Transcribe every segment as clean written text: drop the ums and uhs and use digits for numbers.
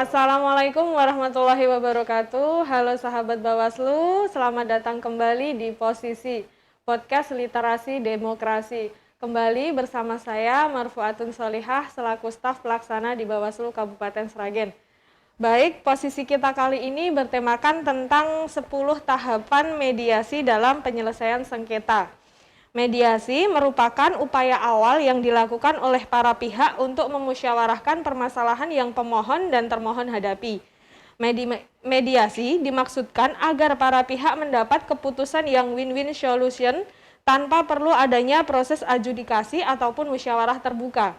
Assalamualaikum warahmatullahi wabarakatuh. Halo sahabat Bawaslu, selamat datang kembali di Posisi Podcast Literasi Demokrasi. Kembali bersama saya Marfuatun Solihah selaku staf pelaksana di Bawaslu Kabupaten Sragen. Baik, posisi kita kali ini bertemakan tentang 10 tahapan mediasi dalam penyelesaian sengketa. Mediasi merupakan upaya awal yang dilakukan oleh para pihak untuk memusyawarahkan permasalahan yang pemohon dan termohon hadapi. Mediasi dimaksudkan agar para pihak mendapat keputusan yang win-win solution tanpa perlu adanya proses adjudikasi ataupun musyawarah terbuka.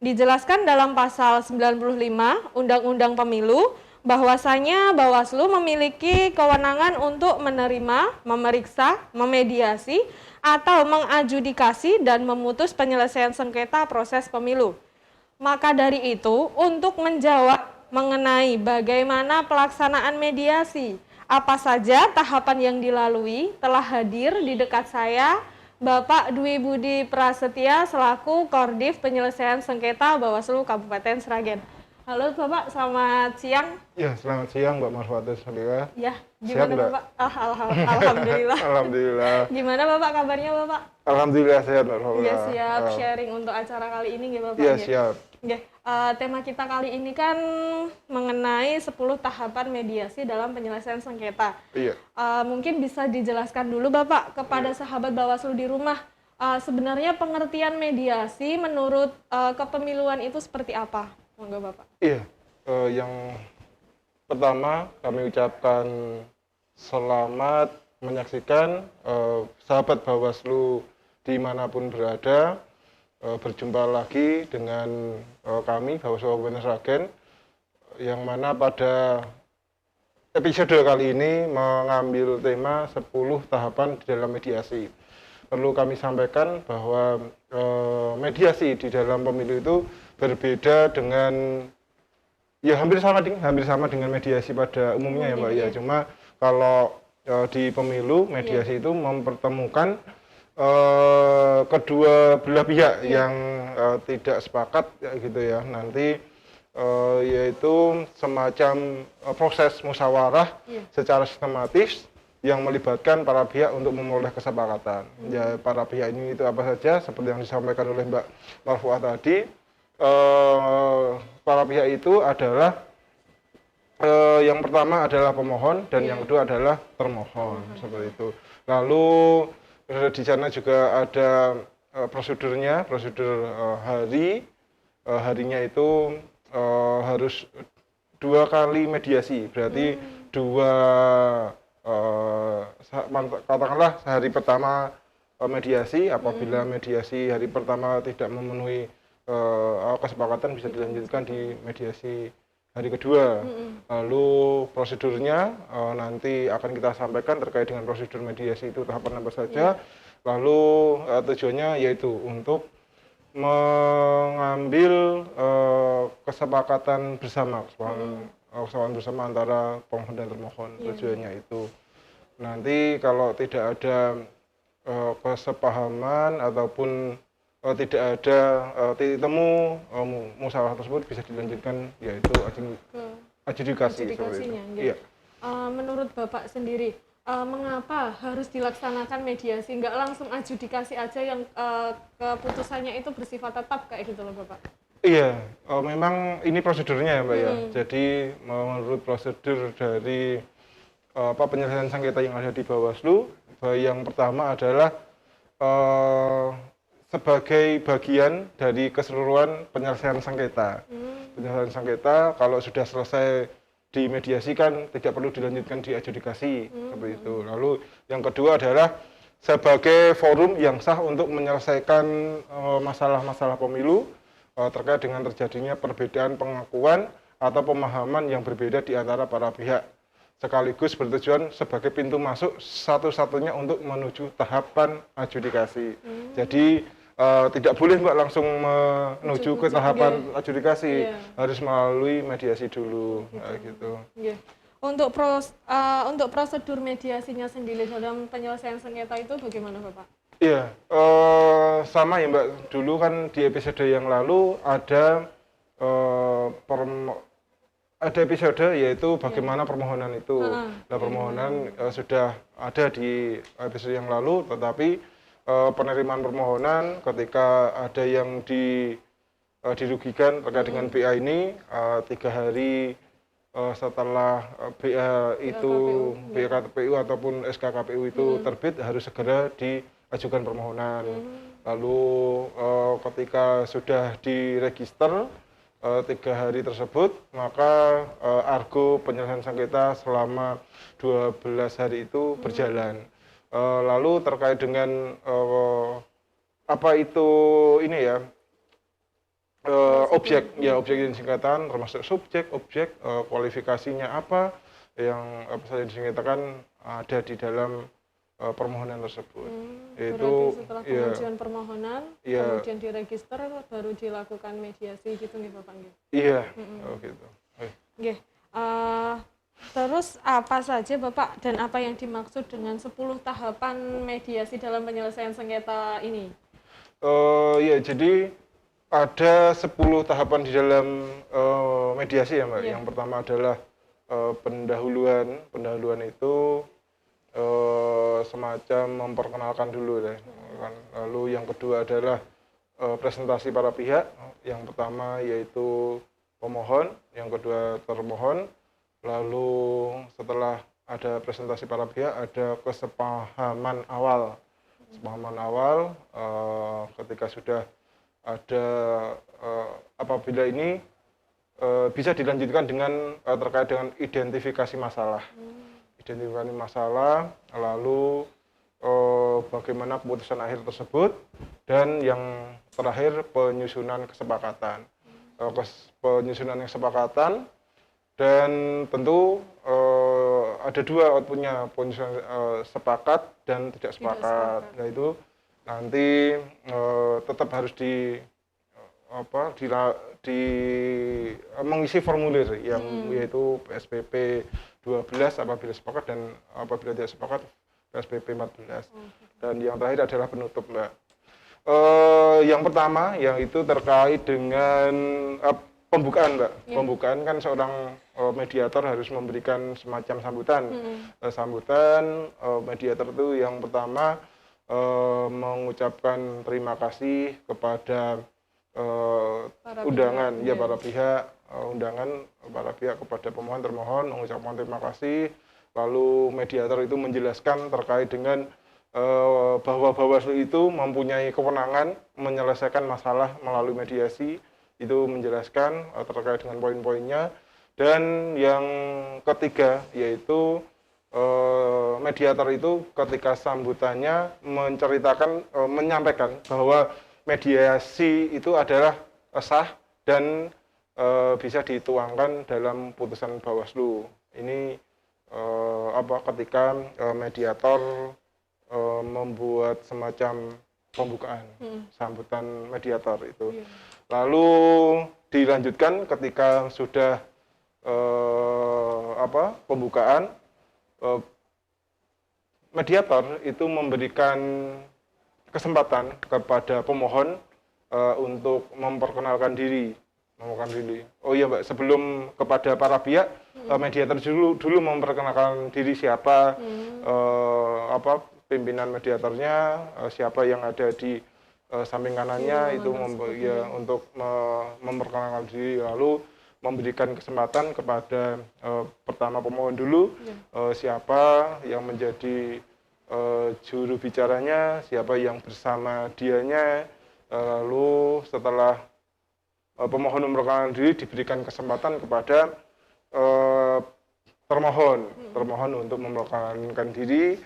Dijelaskan dalam pasal 95 Undang-Undang Pemilu bahwasanya Bawaslu memiliki kewenangan untuk menerima, memeriksa, memediasi, atau mengadjudikasi dan memutus penyelesaian sengketa proses pemilu. Maka dari itu, untuk menjawab mengenai bagaimana pelaksanaan mediasi, apa saja tahapan yang dilalui, telah hadir di dekat saya Bapak Dwi Budi Prasetya selaku Kordif Penyelesaian Sengketa Bawaslu Kabupaten Sragen. Halo Bapak, selamat siang. Ya, selamat siang Mbak Marfuatun Solihah. Ya, gimana sehat, Bapak? Alhamdulillah. Alhamdulillah. Gimana Bapak kabarnya Bapak? Alhamdulillah sehat Mbak. Ya, siap sharing untuk acara kali ini ya Bapak. Ya, siap. Tema kita kali ini kan mengenai 10 tahapan mediasi dalam penyelesaian sengketa. Iya. Mungkin bisa dijelaskan dulu Bapak kepada sahabat Bawaslu di rumah. Sebenarnya pengertian mediasi menurut kepemiluan itu seperti apa? Monggo Bapak. Iya, yang pertama kami ucapkan selamat menyaksikan sahabat Bawaslu dimanapun berada, berjumpa lagi dengan kami Bawaslu Kabupaten Sragen, yang mana pada episode kali ini mengambil tema 10 tahapan di dalam mediasi. Perlu kami sampaikan bahwa mediasi di dalam pemilu itu berbeda dengan ya hampir sama dengan mediasi pada umumnya ya Mbak ya. Cuma kalau di pemilu mediasi itu mempertemukan kedua belah pihak yang tidak sepakat ya, gitu ya. Nanti yaitu semacam proses musyawarah secara sistematis yang melibatkan para pihak untuk memperoleh kesepakatan. Ya, para pihak ini itu apa saja seperti yang disampaikan oleh Mbak Marfuah tadi. Para pihak itu adalah yang pertama adalah pemohon dan yang kedua adalah termohon, seperti itu. Lalu di sana juga ada prosedurnya, prosedur harinya itu harus 2 kali mediasi, berarti katakanlah hari pertama mediasi, apabila mediasi hari pertama tidak memenuhi kesepakatan bisa dilanjutkan di mediasi hari kedua. Lalu prosedurnya nanti akan kita sampaikan terkait dengan prosedur mediasi itu tahapan apa saja. Lalu tujuannya yaitu untuk mengambil kesepakatan bersama, kesepakatan bersama antara pemohon dan termohon. Tujuannya itu nanti kalau tidak ada kesepahaman ataupun tidak ada titik temu musyawarah tersebut bisa dilanjutkan yaitu adjudikasi. Iya. Menurut Bapak sendiri, mengapa harus dilaksanakan mediasi, nggak langsung adjudikasi aja yang keputusannya itu bersifat tetap kayak gitu loh Bapak? Iya, memang ini prosedurnya ya Mbak ya. Jadi menurut prosedur dari penyelesaian sengketa yang ada di Bawaslu, yang pertama adalah sebagai bagian dari keseluruhan penyelesaian sengketa. Penyelesaian sengketa kalau sudah selesai dimediasikan tidak perlu dilanjutkan di adjudikasi, seperti itu. Lalu yang kedua adalah sebagai forum yang sah untuk menyelesaikan masalah-masalah pemilu terkait dengan terjadinya perbedaan pengakuan atau pemahaman yang berbeda di antara para pihak, sekaligus bertujuan sebagai pintu masuk satu-satunya untuk menuju tahapan adjudikasi. Jadi tidak boleh Mbak langsung menuju ke tahapan adjudikasi, harus melalui mediasi dulu, gitu. Untuk prosedur mediasinya sendiri dalam penyelesaian sengketa itu bagaimana Bapak? Iya, sama ya Mbak. Dulu kan di episode yang lalu ada ada episode yaitu bagaimana permohonan itu. Nah, permohonan sudah ada di episode yang lalu, tetapi penerimaan permohonan ketika ada yang dirugikan terkait dengan BA ini 3 hari setelah BA itu BA KPU ataupun SK KPU itu terbit harus segera diajukan permohonan. Lalu ketika sudah diregister 3 hari tersebut, maka argo penyelesaian sengketa selama 12 hari itu berjalan. Lalu terkait dengan apa itu ini ya, objek yang disengketakan termasuk subjek, objek, kualifikasinya apa yang saja disengketakan ada di dalam permohonan tersebut. Itu setelah pengajuan permohonan, kemudian diregister, baru dilakukan mediasi gitu nih Bapak? Iya, gitu. Nggih. Terus apa saja Bapak dan apa yang dimaksud dengan 10 tahapan mediasi dalam penyelesaian sengketa ini? Ya, jadi ada 10 tahapan di dalam mediasi ya Mbak. Yang pertama adalah pendahuluan. Pendahuluan itu semacam memperkenalkan dulu deh. Lalu yang kedua adalah presentasi para pihak. Yang pertama yaitu pemohon, yang kedua termohon. Lalu setelah ada presentasi para pihak ada kesepahaman awal. Kesepahaman awal ketika sudah ada apabila ini bisa dilanjutkan dengan terkait dengan identifikasi masalah. Identifikasi masalah, lalu bagaimana keputusan akhir tersebut, dan yang terakhir penyusunan kesepakatan. Penyusunan kesepakatan, dan tentu ada 2 outputnya, penyusunan sepakat dan tidak sepakat. Nah itu nanti tetap harus mengisi formulir yang yaitu PSBB 12 apabila sepakat dan apabila tidak sepakat PSBB 14. Dan yang terakhir adalah penutup Mbak. Yang pertama yang itu terkait dengan pembukaan Mbak. Pembukaan kan seorang mediator harus memberikan semacam sambutan. Sambutan mediator itu yang pertama mengucapkan terima kasih kepada undangan para pihak, undangan para pihak kepada pemohon termohon mengucapkan terima kasih. Lalu mediator itu menjelaskan terkait dengan bahwa Bawaslu itu mempunyai kewenangan menyelesaikan masalah melalui mediasi, itu menjelaskan terkait dengan poin-poinnya. Dan yang ketiga yaitu mediator itu ketika sambutannya menceritakan, menyampaikan bahwa mediasi itu adalah sah dan bisa dituangkan dalam putusan Bawaslu. Ini ketika mediator membuat semacam pembukaan, sambutan mediator itu. Lalu dilanjutkan ketika sudah pembukaan, mediator itu memberikan kesempatan kepada pemohon untuk memperkenalkan diri. Oh iya Mbak, sebelum kepada para pihak, mediator dulu memperkenalkan diri siapa, pimpinan mediatornya, siapa yang ada di samping kanannya, itu untuk memperkenalkan diri, lalu memberikan kesempatan kepada pertama pemohon dulu, siapa yang menjadi juru bicaranya, siapa yang bersama dianya. Lalu setelah pemohon memperkenalkan diri, diberikan kesempatan kepada termohon untuk memperkenalkan diri,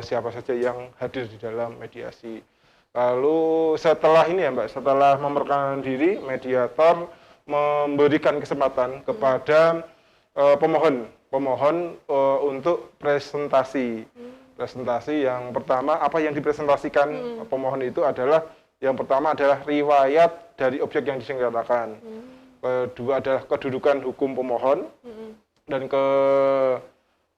siapa saja yang hadir di dalam mediasi. Lalu setelah ini ya Mbak, setelah memperkenalkan diri, mediator memberikan kesempatan kepada pemohon untuk presentasi. Presentasi yang pertama, apa yang dipresentasikan pemohon itu adalah, yang pertama adalah riwayat dari objek yang disengketakan. Kedua adalah kedudukan hukum pemohon. Dan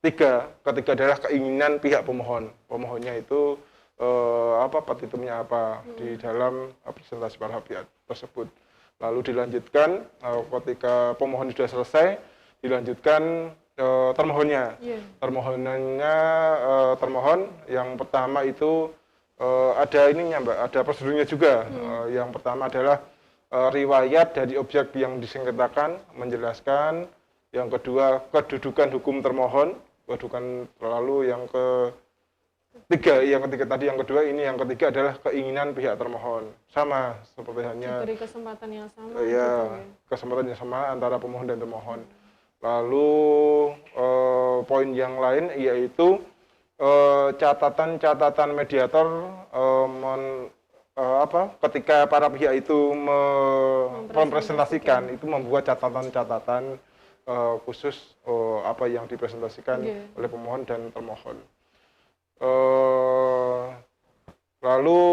ketiga adalah keinginan pihak pemohon. Pemohonnya itu petitumnya apa di dalam presentasi para pihak tersebut. Lalu dilanjutkan ketika pemohon sudah selesai, dilanjutkan termohonnya. Termohonannya termohon yang pertama itu ada ininya Mbak, ada prosedurnya juga. Yang pertama adalah riwayat dari objek yang disengketakan menjelaskan. Yang kedua kedudukan hukum termohon, kedudukan. Lalu yang ketiga tadi, yang kedua ini, yang ketiga adalah keinginan pihak termohon. Sama seperti hanya diberi kesempatan yang sama. Kesempatan yang sama antara pemohon dan termohon. Lalu poin yang lain yaitu catatan-catatan mediator ketika para pihak itu mempresentasikan, itu membuat catatan-catatan khusus apa yang dipresentasikan oleh pemohon dan termohon. Lalu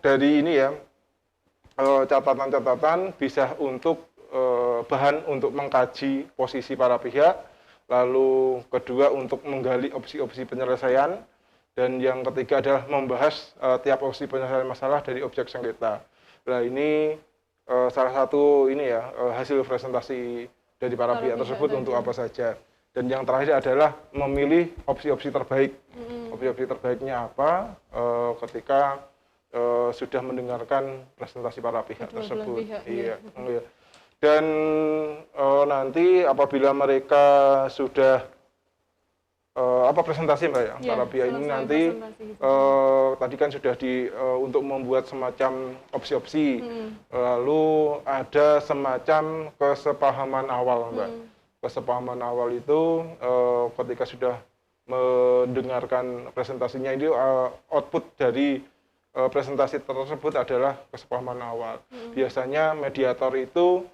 dari ini ya, catatan-catatan bisa untuk bahan untuk mengkaji posisi para pihak, lalu kedua untuk menggali opsi-opsi penyelesaian, dan yang ketiga adalah membahas tiap opsi penyelesaian masalah dari objek sengketa. Nah ini salah satu ini ya, hasil presentasi dari para pihak tersebut untuk apa saja. Dan yang terakhir adalah memilih opsi-opsi terbaik. Opsi-opsi terbaiknya apa ketika sudah mendengarkan presentasi para pihak tersebut. Iya. Dan nanti apabila mereka sudah presentasi Mbak ya, para pihak ini nanti tadi kan sudah untuk membuat semacam opsi-opsi, lalu ada semacam kesepahaman awal Mbak. Kesepahaman awal itu ketika sudah mendengarkan presentasinya, ini output dari presentasi tersebut adalah kesepahaman awal. Biasanya mediator itu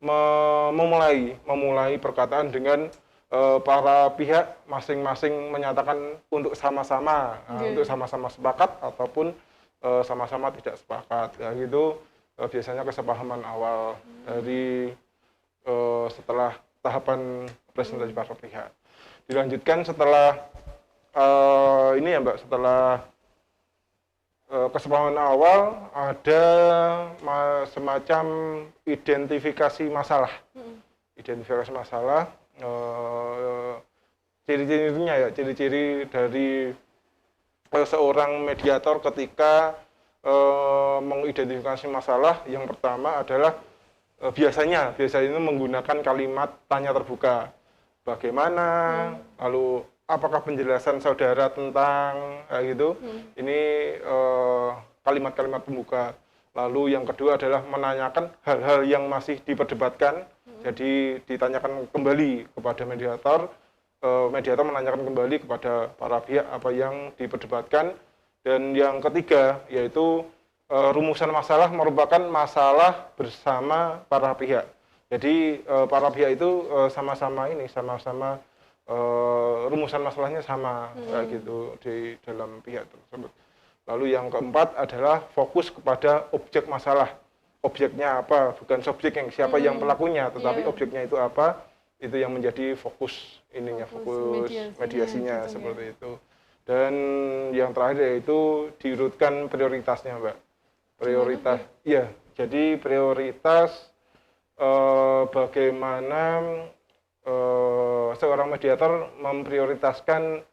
memulai perkataan dengan para pihak masing-masing menyatakan untuk sama-sama, untuk sama-sama sepakat ataupun sama-sama tidak sepakat. Ya, gitu biasanya kesepahaman awal dari setelah tahapan presentasi para pihak. Dilanjutkan setelah ini ya Mbak, setelah kesepahaman awal ada semacam identifikasi masalah. Identifikasi masalah, ciri-cirinya ya, ciri-ciri dari seorang mediator ketika mengidentifikasi masalah. Yang pertama adalah biasanya menggunakan kalimat tanya terbuka. Bagaimana, lalu apakah penjelasan saudara tentang gitu, ini kalimat-kalimat pembuka. Lalu yang kedua adalah menanyakan hal-hal yang masih diperdebatkan, jadi ditanyakan kembali kepada mediator, mediator menanyakan kembali kepada para pihak apa yang diperdebatkan. Dan yang ketiga yaitu rumusan masalah merupakan masalah bersama para pihak. Jadi para pihak itu sama-sama rumusan masalahnya sama gitu di dalam pihak tersebut. Lalu yang keempat adalah fokus kepada objek masalah. Objeknya apa, bukan subjek siapa yang pelakunya, tetapi objeknya itu apa, itu yang menjadi fokus mediasinya seperti itu. Dan yang terakhir yaitu diurutkan prioritasnya Mbak. Prioritas, ya. Jadi prioritas bagaimana seorang mediator memprioritaskan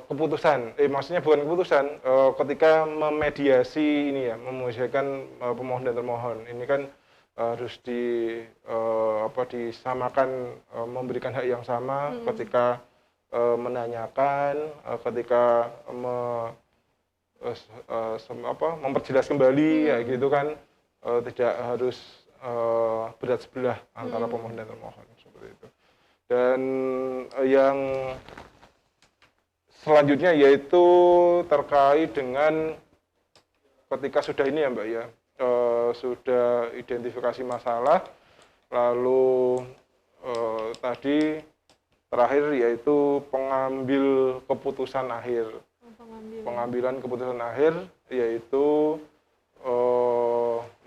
keputusan, maksudnya bukan keputusan, ketika memediasi ini ya, memediasikan pemohon dan termohon. Ini kan harus disamakan, memberikan hak yang sama ketika menanyakan, ketika memperjelas kembali ya gitu kan, tidak harus berat sebelah antara pemohon dan termohon seperti itu. Dan yang selanjutnya yaitu terkait dengan ketika sudah ini ya Mbak ya, sudah identifikasi masalah, lalu tadi terakhir yaitu pengambil keputusan akhir. Pengambilan keputusan akhir yaitu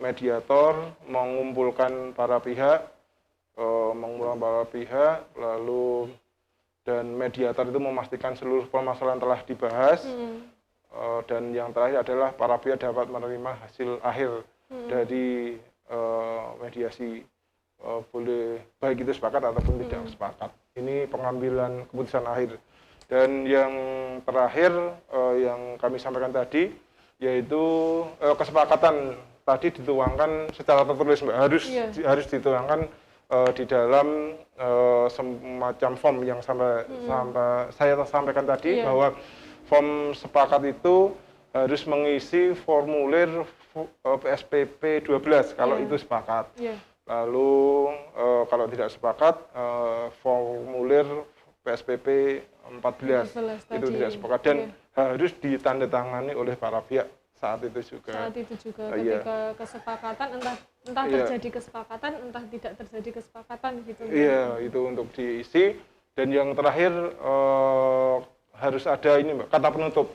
mediator mengumpulkan para pihak, lalu dan mediator itu memastikan seluruh permasalahan telah dibahas, dan yang terakhir adalah para pihak dapat menerima hasil akhir dari mediasi. boleh baik itu sepakat ataupun tidak sepakat. Ini pengambilan keputusan akhir. Dan yang terakhir yang kami sampaikan tadi yaitu kesepakatan tadi dituangkan secara tertulis, Mbak. Harus dituangkan di dalam semacam form yang sampai saya sampaikan tadi, bahwa form sepakat itu harus mengisi formulir PSPP 12 kalau itu sepakat. Lalu kalau tidak sepakat formulir PSPP 14 itu tidak sepakat dan harus ditandatangani oleh para pihak saat itu juga. Ketika kesepakatan entah terjadi kesepakatan entah tidak terjadi kesepakatan gitu. Iya, itu untuk diisi. Dan yang terakhir harus ada ini, Mbak, kata penutup.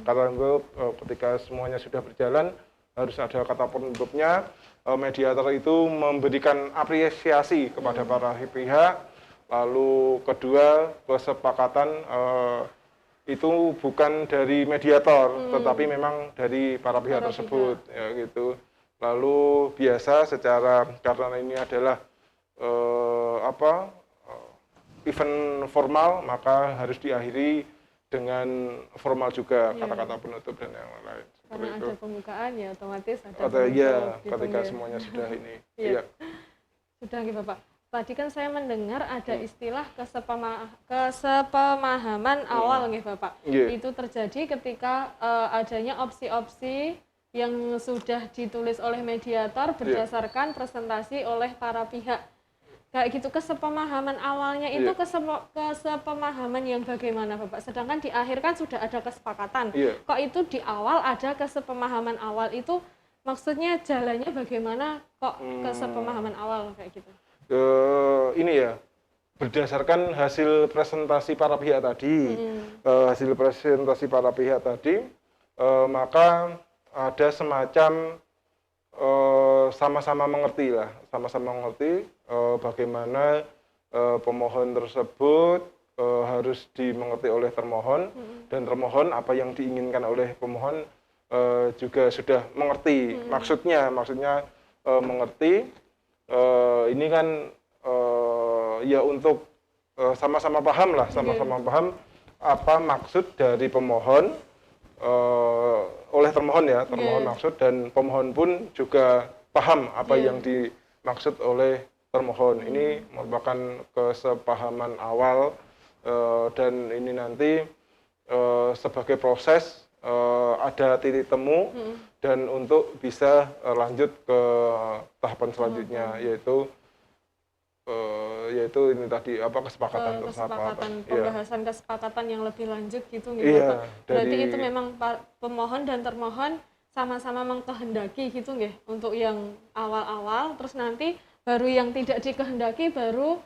Kata penutup ketika semuanya sudah berjalan harus ada kata penutupnya. Mediator itu memberikan apresiasi kepada para pihak. Lalu kedua, kesepakatan itu bukan dari mediator, tetapi memang dari para pihak tersebut, ya gitu. Lalu biasa karena ini adalah event formal, maka harus diakhiri dengan formal juga, kata-kata penutup dan yang lain. Karena ada pembukaan ya otomatis ada penutup. Iya, ketika semuanya sudah ini. Iya. Sudah nih Bapak. Tadi kan saya mendengar ada istilah kesepemahaman awal nih Bapak. Itu terjadi ketika adanya opsi-opsi yang sudah ditulis oleh mediator berdasarkan presentasi oleh para pihak. Kayak gitu, kesepemahaman awalnya itu kesepemahaman yang bagaimana Bapak? Sedangkan di akhir kan sudah ada kesepakatan. Kok itu di awal ada kesepemahaman awal, itu maksudnya jalannya bagaimana kok kesepemahaman awal kayak gitu? Ini ya, berdasarkan hasil presentasi para pihak tadi, maka ada semacam sama-sama mengerti bagaimana pemohon tersebut harus dimengerti oleh termohon, dan termohon apa yang diinginkan oleh pemohon juga sudah mengerti. Maksudnya mengerti. Ini kan ya untuk sama-sama paham apa maksud dari pemohon oleh termohon ya, maksud, dan pemohon pun juga paham apa yang dimaksud oleh termohon. Ini merupakan kesepahaman awal dan ini nanti sebagai proses ada titik temu dan untuk bisa lanjut ke tahapan selanjutnya, yaitu ini tadi kesepakatan pembahasan kesepakatan yang lebih lanjut gitu nggih. Berarti itu memang pemohon dan termohon sama-sama mengkehendaki gitu nggih untuk yang awal-awal, terus nanti baru yang tidak dikehendaki baru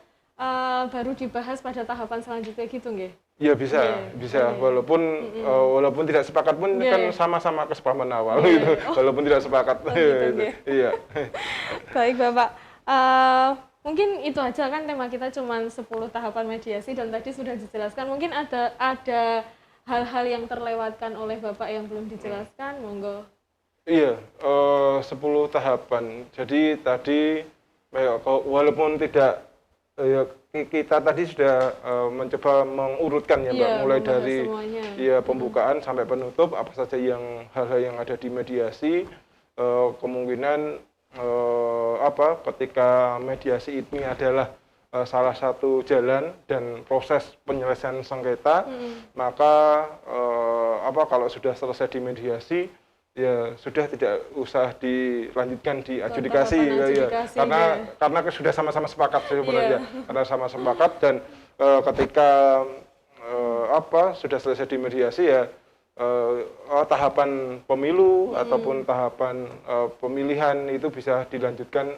dibahas pada tahapan selanjutnya gitu nggih. Ya bisa. Walaupun tidak sepakat pun kan sama-sama kesepahaman awal gitu. Walaupun tidak sepakat. Iya. Baik Bapak. Mungkin itu aja kan tema kita cuma 10 tahapan mediasi dan tadi sudah dijelaskan. Mungkin ada hal-hal yang terlewatkan oleh Bapak yang belum dijelaskan, monggo. Iya, 10 tahapan. Jadi tadi walaupun tidak kita tadi sudah mencoba mengurutkan ya Mbak, mulai dari pembukaan sampai penutup, apa saja hal-hal yang ada di mediasi, kemungkinan ketika mediasi ini adalah salah satu jalan dan proses penyelesaian sengketa, maka kalau sudah selesai di mediasi ya sudah tidak usah dilanjutkan di adjudikasi karena sudah sama-sama sepakat sebenarnya, karena sama-sama sepakat. Dan ketika sudah selesai di mediasi ya tahapan pemilu ataupun tahapan pemilihan itu bisa dilanjutkan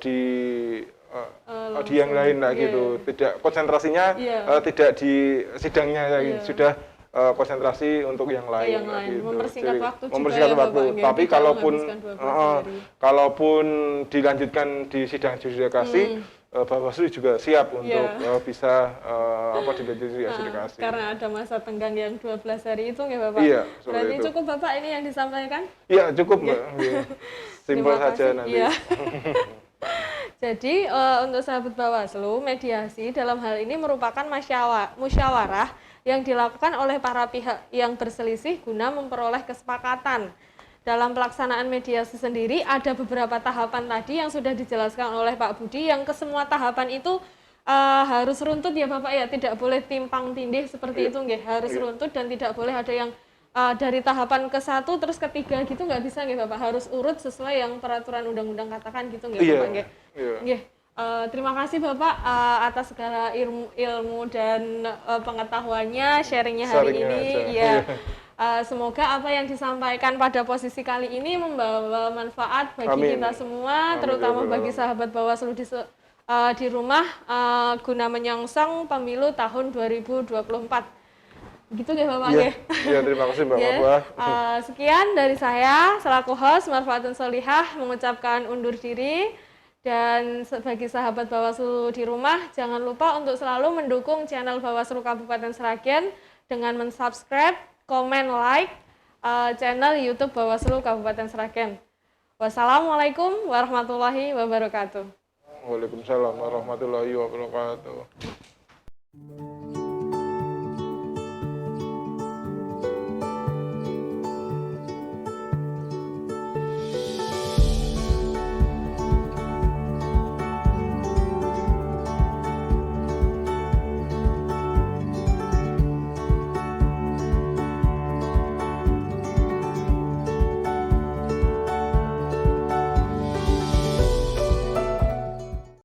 di yang lain gitu. Tidak konsentrasinya tidak di sidangnya sudah konsentrasi untuk yang lain. Gitu. Mempersingkat waktu Tapi kalaupun dilanjutkan di sidang adjudikasi, Bawaslu juga siap untuk bisa dilanjutkan di adjudikasi. Karena ada masa tenggang yang 12 hari itu ya Bapak. Iya, berarti itu cukup Bapak ini yang disampaikan? Iya, cukup Mbak. Simpel saja nanti. Jadi untuk sahabat Bawaslu, mediasi dalam hal ini merupakan musyawarah yang dilakukan oleh para pihak yang berselisih guna memperoleh kesepakatan. Dalam pelaksanaan mediasi sendiri ada beberapa tahapan tadi yang sudah dijelaskan oleh Pak Budi, yang kesemua tahapan itu harus runtut ya Bapak ya, tidak boleh timpang tindih seperti itu nggih, harus runtut dan tidak boleh ada yang dari tahapan ke satu terus ketiga gitu, nggak bisa nggih Bapak, harus urut sesuai yang peraturan undang-undang katakan gitu nggih Bapak nggih. Nggih. Terima kasih Bapak atas segala ilmu dan pengetahuannya, sharingnya hari ini. Ya. Semoga apa yang disampaikan pada posisi kali ini membawa manfaat bagi kita semua, terutama bagi sahabat Bawaslu di rumah guna menyongsong pemilu tahun 2024. Gitu ya Bapak ya. Iya, terima kasih Mbak Marfa. Sekian dari saya selaku host Marfatun Solihah mengucapkan undur diri. Dan bagi sahabat Bawaslu di rumah, jangan lupa untuk selalu mendukung channel Bawaslu Kabupaten Sragen dengan mensubscribe, komen, like channel YouTube Bawaslu Kabupaten Sragen. Wassalamualaikum warahmatullahi wabarakatuh. Waalaikumsalam warahmatullahi wabarakatuh.